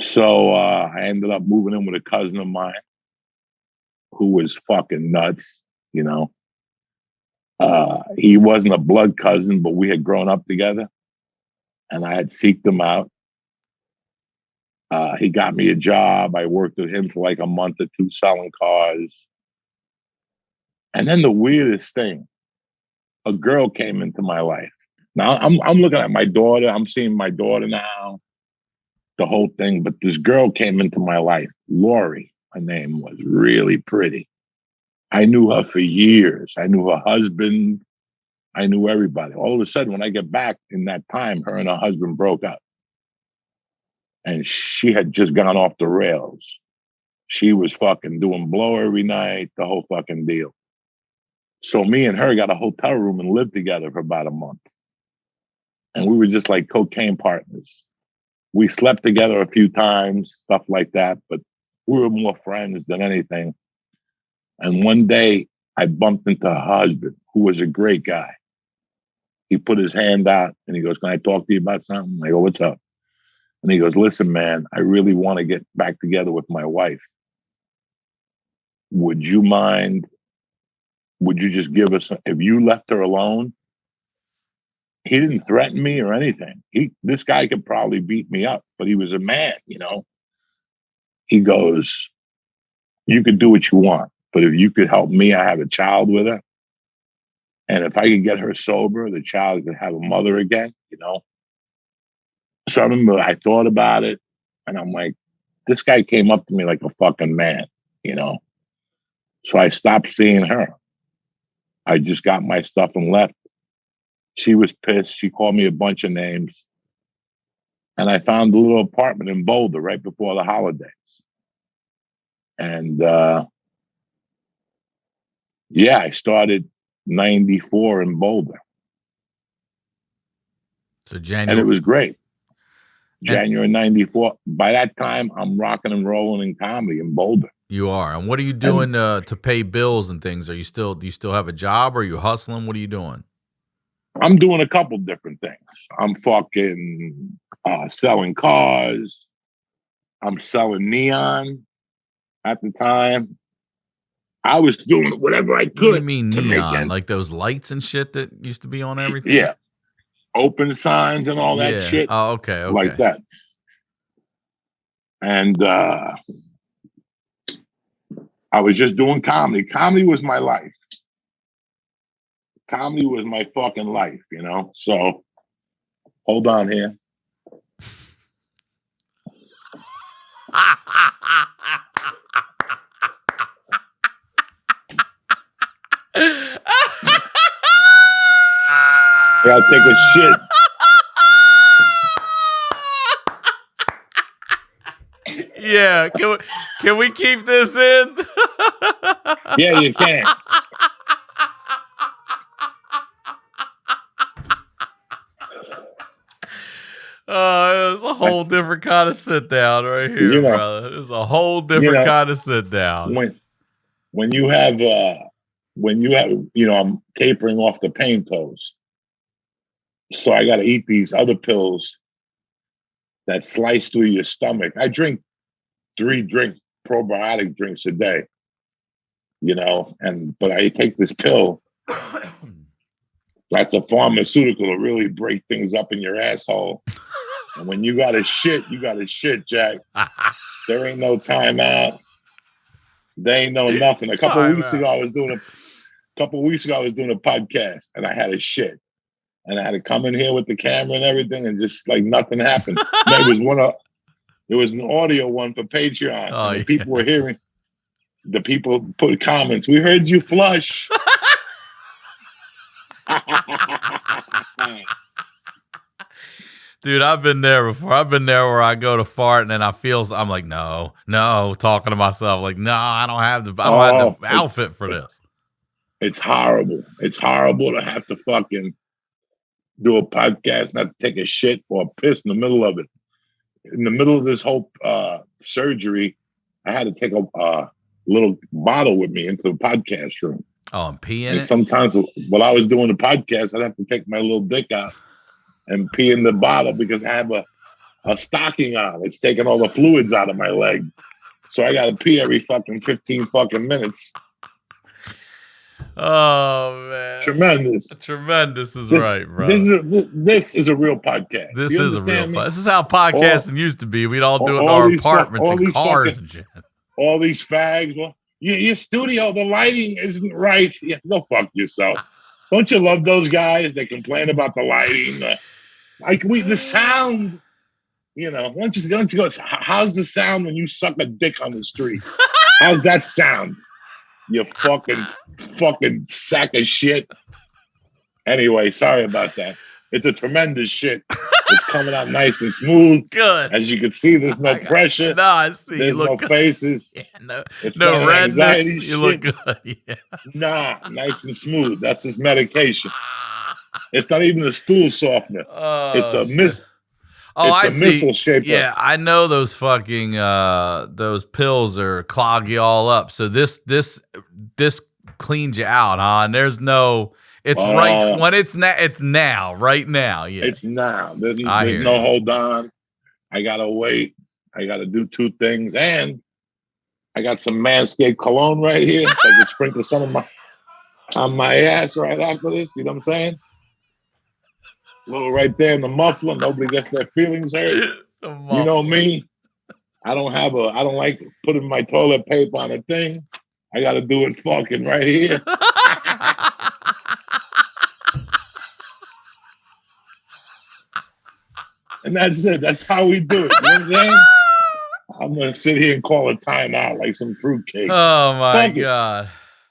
So I ended up moving in with a cousin of mine who was fucking nuts, you know. He wasn't a blood cousin, but we had grown up together, and I had seeked him out. He got me a job. I worked with him for like a month or two selling cars. And then the weirdest thing, a girl came into my life. Now I'm looking at my daughter. I'm seeing my daughter now, the whole thing. But this girl came into my life, Lori. Her name was really pretty. I knew her for years. I knew her husband. I knew everybody. All of a sudden, when I get back in that time, her and her husband broke up. And she had just gone off the rails. She was fucking doing blow every night, the whole fucking deal. So me and her got a hotel room and lived together for about a month. And we were just like cocaine partners. We slept together a few times, stuff like that, but we were more friends than anything. And one day I bumped into her husband, who was a great guy. He put his hand out and he goes, "Can I talk to you about something?" I go, "What's up?" And he goes, "Listen, man, I really want to get back together with my wife. Would you mind? Would you just give us, if you left her alone?" He didn't threaten me or anything. This guy could probably beat me up, but he was a man, you know. He goes, "You could do what you want, but if you could help me, I have a child with her. And if I could get her sober, the child could have a mother again, you know." So I remember I thought about it and I'm like, this guy came up to me like a fucking man, you know. So I stopped seeing her. I just got my stuff and left. She was pissed. She called me a bunch of names. And I found a little apartment in Boulder right before the holidays. And yeah, I started 94 in Boulder. So January. And it was great. January 94. By that time, I'm rocking and rolling in comedy in Boulder. You are. And what are you doing to pay bills and things? Do you still have a job, or are you hustling? What are you doing? I'm doing a couple different things. I'm fucking selling cars. I'm selling neon at the time. I was doing whatever I could. What do you mean neon? Like those lights and shit that used to be on everything? Yeah. Open signs and all that shit. Oh, okay. Like that. And I was just doing comedy. Comedy was my life. Comedy was my fucking life, you know? So, hold on here. I gotta take a shit. Yeah, can we keep this in? Yeah, you can. It was a whole different kind of sit down right here, you know, brother. It was a whole different kind of sit down. When you have, you know, I'm tapering off the pain pills, so I got to eat these other pills that slice through your stomach. I drink 3 probiotic drinks a day, you know, but I take this pill. That's a pharmaceutical to really break things up in your asshole. And when you got to shit, you got to shit, Jack. There ain't no time out. There ain't no nothing. A couple of weeks ago, I was doing a podcast, and I had a shit, and I had to come in here with the camera and everything, and just like nothing happened. There was an audio one for Patreon. Oh, and people were hearing. The people put comments. "We heard you flush." Dude, I've been there before. I've been there where I go to fart and then I'm like, no, talking to myself, like, no, I don't have the outfit for this. It's horrible. It's horrible to have to fucking do a podcast, not to take a shit or piss in the middle of it. In the middle of this whole surgery, I had to take a little bottle with me into the podcast room. Oh, and pee in it? Sometimes while I was doing the podcast, I'd have to take my little dick out and pee in the bottle because I have a stocking on. It's taking all the fluids out of my leg. So I got to pee every fucking 15 fucking minutes. Oh man, tremendous is right, bro. This is a real podcast. This is a real podcast. This is how podcasting used to be. We'd all do it in our apartments and cars and shit. All these fags. Well, your studio, the lighting isn't right. Yeah, go fuck yourself. Don't you love those guys? They complain about the lighting. The sound. You know, don't you go? How's the sound when you suck a dick on the street? How's that sound? You fucking sack of shit. Anyway, sorry about that. It's a tremendous shit. It's coming out nice and smooth. Good. As you can see, there's no pressure. No, I see. There's no faces. Yeah, no redness. You shit. Look good. Yeah. Nah, nice and smooth. That's his medication. It's not even a stool softener. It's a mist. Oh, it's a missile shaper. Yeah, I know those fucking those pills are clog you all up. So this cleans you out, huh? And there's no. It's right when it's now, right now. Yeah, it's now. There's no hold on. I gotta wait. I gotta do two things, and I got some Manscaped cologne right here, so I can sprinkle some of on my ass right after this. You know what I'm saying? A little right there in the muffler. Nobody gets their feelings hurt. You know me. I don't like putting my toilet paper on a thing. I gotta do it fucking right here. And that's it. That's how we do it. You know what I'm saying? I'm going to sit here and call a timeout like some fruitcake. Oh, my God.